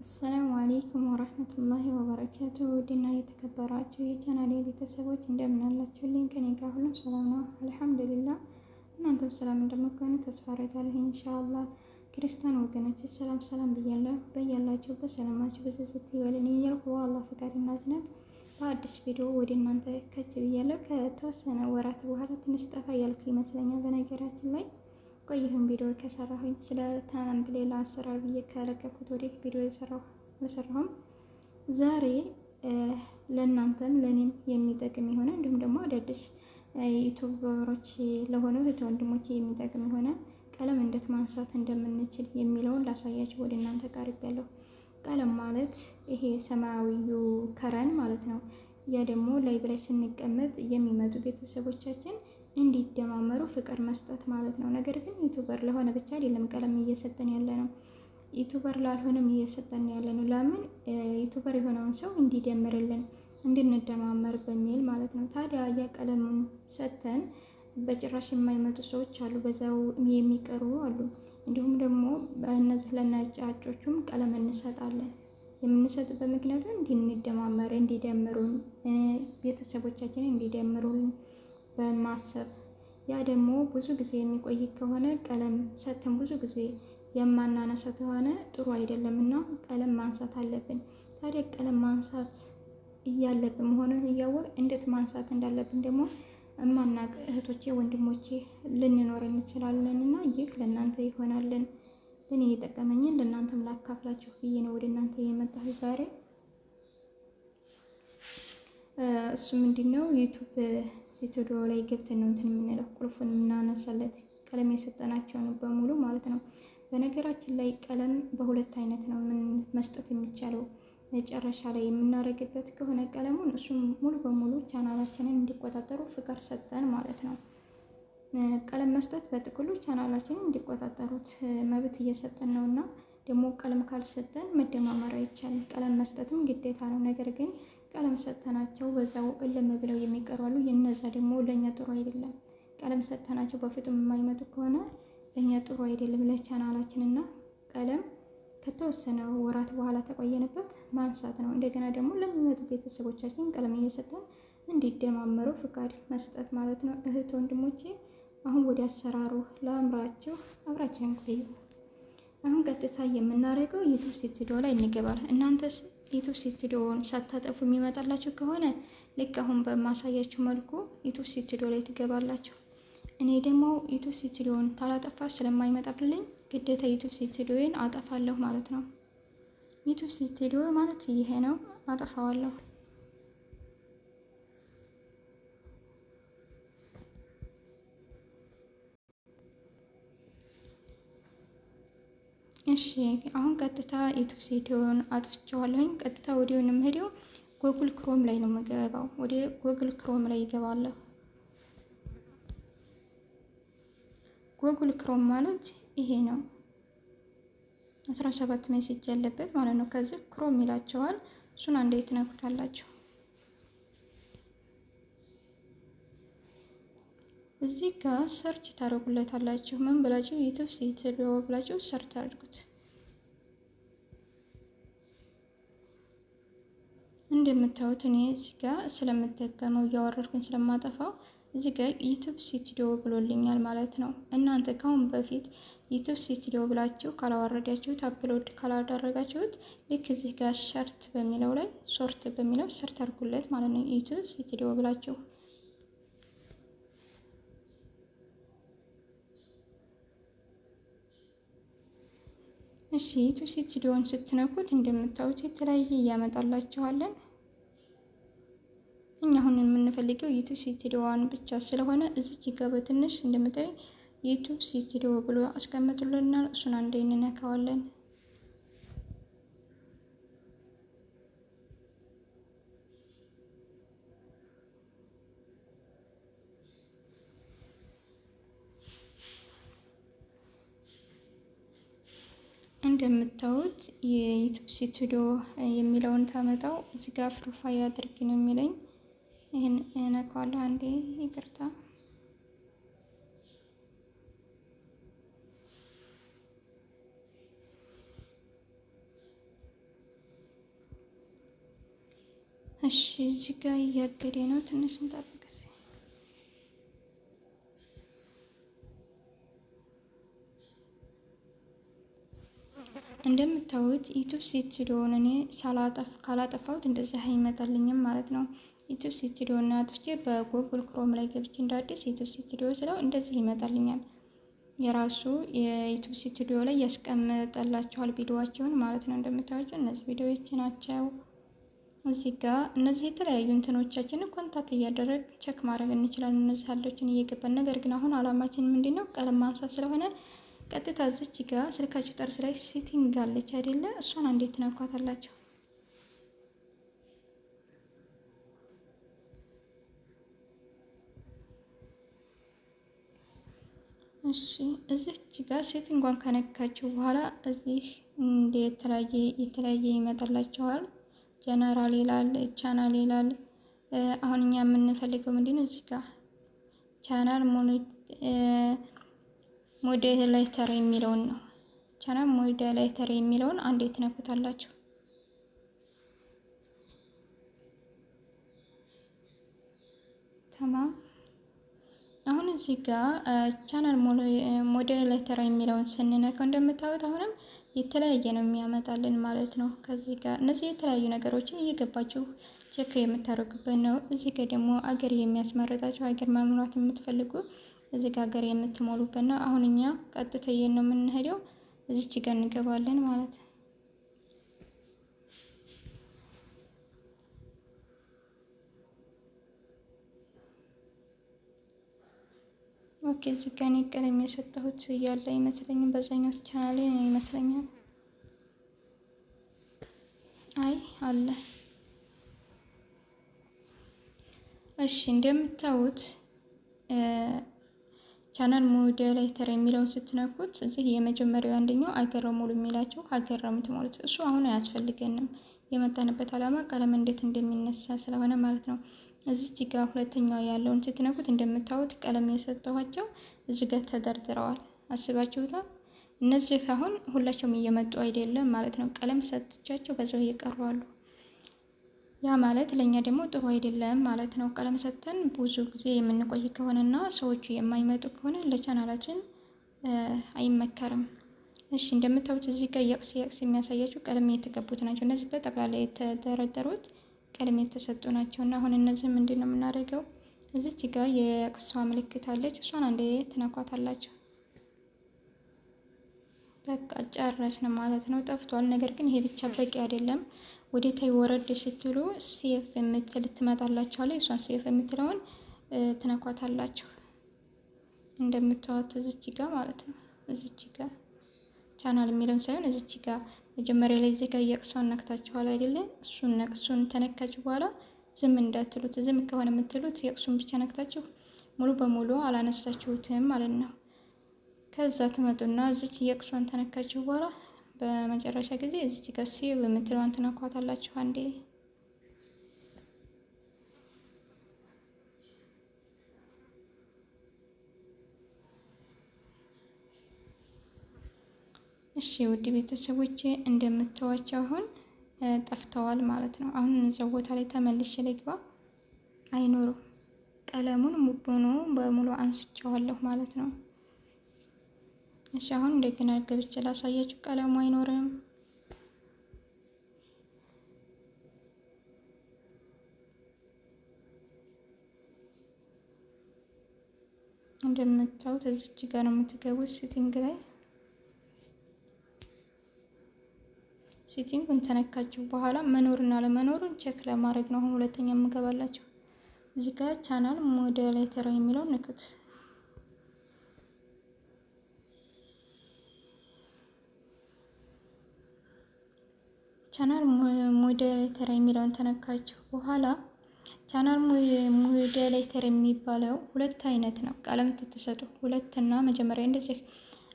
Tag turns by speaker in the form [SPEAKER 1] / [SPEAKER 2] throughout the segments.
[SPEAKER 1] አሰላሙ አለይኩም ወራህመቱላሂ ወበረካቱ። ውድና የተከበራችሁ የቻናሌ ቤተሰቦች እንደምን አላችሁልኝ? ከኔ ጋር ሁሉም ሰላም ነው አልሐምዱሊላህ። እናንተም ሰላም እንደምትሆኑ ተስፋ አደርጋለሁ ኢንሻአላህ። ክርስቲያን ወገኖች ሰላም ሰላም ብያለሁ። በያላችሁበት ሰላማችሁ በዝዝት ይበልን እያልኩ በአላህ ፈቃድና እዝነት በአዲስ ቪዲዮ ወደ እናንተ ከች ብያለሁ። ከተወሰነ ወራት በኋላ ትንሽ ጠፋ እያልኩ ይመስለኛል። በነገራችን ላይ ቆይሁን ቪዲዮ ከሰራሁኝ ስለ ተምብሌል አሰራር ብዬ ከለቀኩት ወዲህ ቪዲዮ አልሰራሁም። ዛሬ ለእናንተም ለእኔም የሚጠቅም የሆነ እንዲሁም ደግሞ አዳዲስ ዩቱበሮች ለሆኑ እህት ወንድሞች የሚጠቅም የሆነ ቀለም እንዴት ማንሳት እንደምንችል የሚለውን ላሳያችሁ ወደ እናንተ ቀርቤያለሁ። ቀለም ማለት ይሄ ሰማያዊው ከረን ማለት ነው። ያ ደግሞ ላይ ብላይ ስንቀመጥ የሚመጡ ቤተሰቦቻችን እንዲደማመሩ ፍቅር መስጠት ማለት ነው። ነገር ግን ዩቱበር ለሆነ ብቻ አይደለም ቀለም እየሰጠን ያለ ነው። ዩቱበር ላልሆነም እየሰጠን ያለ ነው። ለምን ዩቱበር የሆነውን ሰው እንዲደምርልን እንድንደማመር በሚል ማለት ነው። ታዲያ ያ ቀለሙን ሰጥተን በጭራሽ የማይመጡ ሰዎች አሉ፣ በዛው የሚቀሩ አሉ። እንዲሁም ደግሞ በእነዚህ ለነጫጮቹም ቀለም እንሰጣለን። የምንሰጥበት ምክንያቱ እንድንደማመር እንዲደምሩን ቤተሰቦቻችንን እንዲደምሩን በማሰብ ያ ደግሞ ብዙ ጊዜ የሚቆይ ከሆነ ቀለም ሰጥተን ብዙ ጊዜ የማናነሳው ከሆነ ጥሩ አይደለም እና ቀለም ማንሳት አለብን። ታዲያ ቀለም ማንሳት እያለብን መሆኑን እያወቅ እንዴት ማንሳት እንዳለብን ደግሞ እማናቅ እህቶቼ ወንድሞቼ ልንኖር እንችላለን እና ይህ ለእናንተ ይሆናልን እኔ የጠቀመኝን ለእናንተም ላካፍላችሁ ብዬ ነው ወደ እናንተ የመጣሁት ዛሬ። እሱ ምንድነው ዩቱብ ስቱዲዮ ላይ ገብተን ነው እንትን የምንለው ቁልፉን የምናነሳለት ቀለም የሰጠናቸውን በሙሉ ማለት ነው። በነገራችን ላይ ቀለም በሁለት አይነት ነው ምን መስጠት የሚቻለው። መጨረሻ ላይ የምናደርግበት ከሆነ ቀለሙን እሱም ሙሉ በሙሉ ቻናላችንን እንዲቆጣጠሩ ፍቅር ሰጠን ማለት ነው። ቀለም መስጠት በጥቅሉ ቻናላችንን እንዲቆጣጠሩት መብት እየሰጠን ነው እና ደግሞ ቀለም ካልሰጠን መደማመር አይቻልም። ቀለም መስጠትም ግዴታ ነው። ነገር ግን ቀለም ሰጥተናቸው በዛው እልም ብለው የሚቀሩ አሉ። የነዛ ደግሞ ለእኛ ጥሩ አይደለም። ቀለም ሰጥተናቸው በፍጹም የማይመጡ ከሆነ ለእኛ ጥሩ አይደለም ለቻናላችን እና ቀለም ከተወሰነ ወራት በኋላ ተቆየንበት ማንሳት ነው። እንደገና ደግሞ ለሚመጡ ቤተሰቦቻችን ቀለም እየሰጠን እንዲደማመሩ ፍቃድ መስጠት ማለት ነው። እህት ወንድሞቼ አሁን ወደ አሰራሩ ላምራችሁ፣ አብራችሁን ቆዩ። አሁን ቀጥታ የምናደርገው ዩቱብ ስቱዲዮ ላይ እንገባለን። እናንተስ ዩቱብ ስቱዲዮውን ሳታጠፉ የሚመጣላችሁ ከሆነ ልክ አሁን በማሳያችሁ መልኩ ዩቱብ ስቱዲዮ ላይ ትገባላችሁ። እኔ ደግሞ ዩቱብ ስቱዲዮውን ታላጠፋ ስለማይመጣልኝ ግዴታ ዩቱብ ስቱዲዮን አጠፋለሁ ማለት ነው። ዩቱብ ስቱዲዮ ማለት ይሄ ነው፣ አጠፋዋለሁ። እሺ አሁን ቀጥታ ዩቱብ ስቱዲዮን አጥፍቼዋለሁኝ። ቀጥታ ወዲያውኑ የምሄደው ጎግል ክሮም ላይ ነው የምገባው። ወደ ጎግል ክሮም ላይ ይገባለሁ። ጎግል ክሮም ማለት ይሄ ነው፣ 17 ሜሴጅ ያለበት ማለት ነው። ከዚህ ክሮም ይላቸዋል። እሱን አንዴ ትነኩታላችሁ። እዚህ ጋር ሰርች ታደርጉለታላችሁ። ምን ብላችሁ ዩቱብ ስቱዲዮ ብላችሁ ሰርች አድርጉት። እንደምታዩት እኔ እዚህ ጋር ስለምጠቀመው እያወረድኩኝ ስለማጠፋው እዚህ ጋር ዩቱብ ስቱዲዮ ብሎልኛል ማለት ነው። እናንተ ካሁን በፊት ዩቱብ ስቱዲዮ ብላችሁ ካላወረዳችሁት አፕሎድ ካላደረጋችሁት ልክ እዚህ ጋር ሰርት በሚለው ላይ ሶርት በሚለው ሰርች አድርጉለት ማለት ነው። ዩቱብ ስቱዲዮ ብላችሁ እሺ ዩቱብ ስቱዲዮን ስትነኩት እንደምታዩት የተለያየ እያመጣላችኋለን። እኛ አሁን የምንፈልገው ዩቱብ ስቱዲዮዋን ብቻ ስለሆነ እዚች ጋር በትንሽ እንደምታዩ ዩቱብ ስቱዲዮ ብሎ አስቀምጡልናል። እሱን አንዴ እንነካዋለን። እንደምታዩት የዩቱብ ስቱዲዮ የሚለውን ታመጣው እዚህ ጋር ፕሮፋይል አድርጊ ነው የሚለኝ። ይሄን እነካዋለሁ። አንዴ ይቅርታ። እሺ እዚህ ጋር እያገደ ነው። ትንሽ እንጠብቅ። እንደምታዩት ዩቲዩብ ስቱዲዮን እኔ ካላጠፋሁት እንደዚህ አይመጣልኝም ማለት ነው። ዩቲዩብ ስቱዲዮን አጥፍቼ በጉግል ክሮም ላይ ገብቼ እንደ አዲስ ዩቲዩብ ስቱዲዮ ስለው እንደዚህ ይመጣልኛል። የራሱ የዩቲዩብ ስቱዲዮ ላይ ያስቀምጠላችኋል ቪዲዮዋቸውን ማለት ነው። እንደምታዩት እነዚህ ቪዲዮዎች ናቸው። እዚህ ጋር እነዚህ የተለያዩ እንትኖቻችንን ኮንታክት እያደረግ ቸክ ማድረግ እንችላለን። እነዚህ አለችን እየገባን ነገር ግን አሁን አላማችን ምንድን ነው? ቀለም ማንሳት ስለሆነ ቀጥታ እዚች ጋር ስልካችሁ ጠርዝ ላይ ሴቲንግ አለች አይደለ? እሷን እንዴት ትነኳታላችሁ? እሺ እዚች ጋር ሴቲንጓን ከነካችሁ በኋላ እዚህ እንደ የተለያየ ይመጣላችኋል። ጀነራል ይላል፣ ቻናል ይላል። አሁን እኛ የምንፈልገው ምንድነው? እዚህ ጋር ቻናል ሞዴሌተር የሚለውን ነው። ቻናል ሞዴሌተር የሚለውን አንዴ ትነኩታላችሁ። ተማም አሁን እዚህ ጋር ቻናል ሞዴሌተር የሚለውን ስንነካው እንደምታዩት አሁንም የተለያየ ነው የሚያመጣልን ማለት ነው። ከዚህ ጋር እነዚህ የተለያዩ ነገሮችን እየገባችሁ ቼክ የምታደርጉበት ነው። እዚህ ጋር ደግሞ አገር የሚያስመርጣችሁ አገር መሙላት የምትፈልጉ እዚህ ጋር ሀገር የምትሞሉበት ነው። አሁን እኛ ቀጥታ ነው የምንሄደው፣ እዚች ጋር እንገባለን ማለት ነው። ኦኬ እዚህ ጋር እኔ ቀለም የሰጠሁት እያለ አይመስለኝም። በዛኛው ቻናሌ ነው ይመስለኛል። አይ አለ። እሺ እንደምታዩት ቻናል ሞዴሌተር የሚለውን ስትነኩት እዚህ የመጀመሪያው አንደኛው አገር ሙሉ የሚላችሁ ሀገር ነው የምትሞሉት። እሱ አሁን አያስፈልገንም። የመጣንበት ዓላማ ቀለም እንዴት እንደሚነሳ ስለሆነ ማለት ነው። እዚህ ጋር ሁለተኛው ያለውን ስትነኩት እንደምታዩት ቀለም የሰጠኋቸው እዚህ ጋር ተደርድረዋል። አስባችሁታል? እነዚህ አሁን ሁላቸውም እየመጡ አይደለም ማለት ነው። ቀለም ሰጥቻቸው በዛው እየቀሩ አሉ። ያ ማለት ለእኛ ደግሞ ጥሩ አይደለም ማለት ነው። ቀለም ሰጥተን ብዙ ጊዜ የምንቆይ ከሆነና ሰዎቹ የማይመጡ ከሆነ ለቻናላችን አይመከርም። እሺ እንደምታዩት እዚህ ጋር የቅስ የሚያሳያችሁ ቀለም የተቀቡት ናቸው። እነዚህ በጠቅላላ የተደረደሩት ቀለም የተሰጡ ናቸው። እና አሁን እነዚህ ምንድን ነው የምናደርገው? እዚች ጋር የቅሷ ምልክት አለች። እሷን አንዴ ትነኳታላችሁ። በቃ ጨረስን ማለት ነው። ጠፍቷል። ነገር ግን ይሄ ብቻ በቂ አይደለም። ወደ ታይ ወረድ ስትሉ ሴፍ የምትል ትመጣላችኋለች። እሷን ሴፍ የምትለውን ትነኳታላችሁ። እንደምታዩት እዚች ጋር ማለት ነው። እዚች ጋር ቻናል የሚለውን ሳይሆን እዚች ጋር መጀመሪያ ላይ እዚህ ጋር የቅሷን ነክታችኋል አይደለ? እሱን ተነካችሁ በኋላ ዝም እንዳትሉት። ዝም ከሆነ የምትሉት የቅሱን ብቻ ነክታችሁ ሙሉ በሙሉ አላነሳችሁትም ማለት ነው። ከዛ ትመጡና እዚች የቅሷን ተነካችሁ በኋላ በመጨረሻ ጊዜ እዚች ጋር ሴቭ የምትለዋን ትነኳታላችሁ አንዴ። እሺ ውድ ቤተሰቦቼ እንደምታዋቸው አሁን ጠፍተዋል ማለት ነው። አሁን እዛው ቦታ ላይ ተመልሼ ልግባ፣ አይኖሩም። ቀለሙን በሙሉ አንስቼዋለሁ ማለት ነው። እሺ አሁን እንደገና ገብቼ ላሳያችሁ። ቀለሙ አይኖርም። እንደምታዩት እዚች ጋር ነው የምትገቡት ሴቲንግ ላይ። ሴቲንጉን ተነካችሁ በኋላ መኖርና ለመኖሩን ቼክ ለማድረግ ነው አሁን ሁለተኛ የምገባላችሁ። እዚህ ጋር ቻናል ሞዴሌተር የሚለውን ንኩት። ቻናል ሞዴሌተር የሚለውን ተነካችሁ በኋላ ቻናል ሞዴሌተር የሚባለው ሁለት አይነት ነው። ቀለም ትሰጡ ሁለትና መጀመሪያ እንደዚህ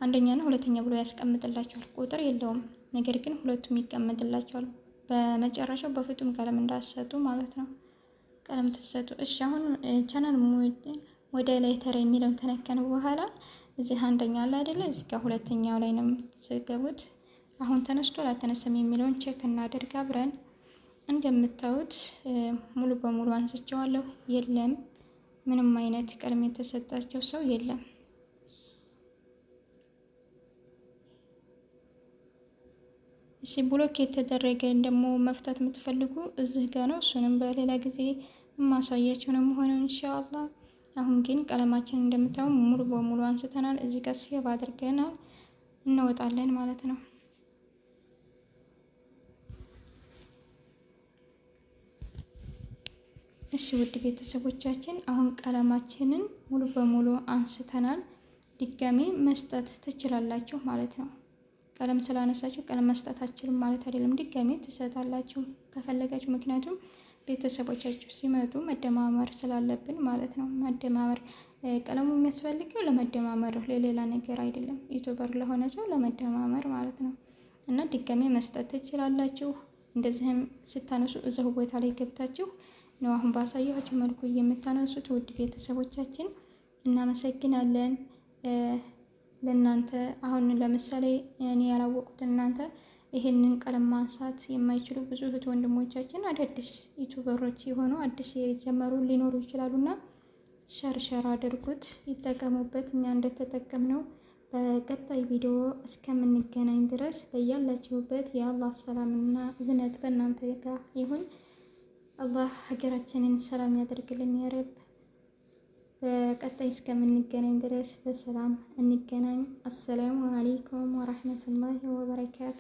[SPEAKER 1] አንደኛና ሁለተኛ ብሎ ያስቀምጥላችኋል። ቁጥር የለውም፣ ነገር ግን ሁለቱም ይቀመጥላችኋል። በመጨረሻው በፍጹም ቀለም እንዳትሰጡ ማለት ነው። ቀለም ትሰጡ። እሺ አሁን ቻናል ሞዴሌተር የሚለውን ተነከነ በኋላ እዚህ አንደኛ አለ አይደለ? እዚህ ጋር ሁለተኛው ላይ ነው የምትገቡት። አሁን ተነስቶ አልተነሳም የሚለውን ቼክ እናደርግ አብረን። እንደምታዩት ሙሉ በሙሉ አንስቼዋለሁ። የለም ምንም አይነት ቀለም የተሰጣቸው ሰው የለም። እሺ ብሎክ የተደረገ ደግሞ መፍታት የምትፈልጉ እዚህ ጋር ነው። እሱንም በሌላ ጊዜ ማሳያችሁ ነው የሚሆነው ኢንሻአላህ። አሁን ግን ቀለማችን እንደምታዩ ሙሉ በሙሉ አንስተናል። እዚህ ጋር ሴቭ አድርገናል እንወጣለን ማለት ነው። እሺ ውድ ቤተሰቦቻችን አሁን ቀለማችንን ሙሉ በሙሉ አንስተናል። ድጋሜ መስጠት ትችላላችሁ ማለት ነው። ቀለም ስላነሳችሁ ቀለም መስጠት አትችሉም ማለት አይደለም። ድጋሜ ትሰጣላችሁ ከፈለጋችሁ። ምክንያቱም ቤተሰቦቻችሁ ሲመጡ መደማመር ስላለብን ማለት ነው። መደማመር ቀለሙ የሚያስፈልገው ለመደማመር ለሌላ ነገር አይደለም። ዩቲዩበር ለሆነ ሰው ለመደማመር ማለት ነው። እና ድጋሜ መስጠት ትችላላችሁ። እንደዚህም ስታነሱ እዛው ቦታ ላይ ገብታችሁ ነው አሁን ባሳየኋችሁ መልኩ የምታነሱት። ውድ ቤተሰቦቻችን እናመሰግናለን። ለእናንተ አሁን ለምሳሌ እኔ ያላወቁት እናንተ ይሄንን ቀለም ማንሳት የማይችሉ ብዙ እህት ወንድሞቻችን አዳዲስ ዩቲዩበሮች የሆኑ አዲስ የጀመሩ ሊኖሩ ይችላሉና ሸርሸር አድርጉት፣ ይጠቀሙበት። እኛ እንደተጠቀምነው በቀጣይ ቪዲዮ እስከምንገናኝ ድረስ በያላችሁበት የአላህ ሰላምና እዝነት በእናንተ ጋር ይሁን። አላህ ሀገራችንን ሰላም ያደርግልን ያ ረብ። በቀጣይ እስከምንገናኝ ድረስ በሰላም እንገናኝ። አሰላሙ አለይኩም ወራህመቱላሂ ወበረካቱ።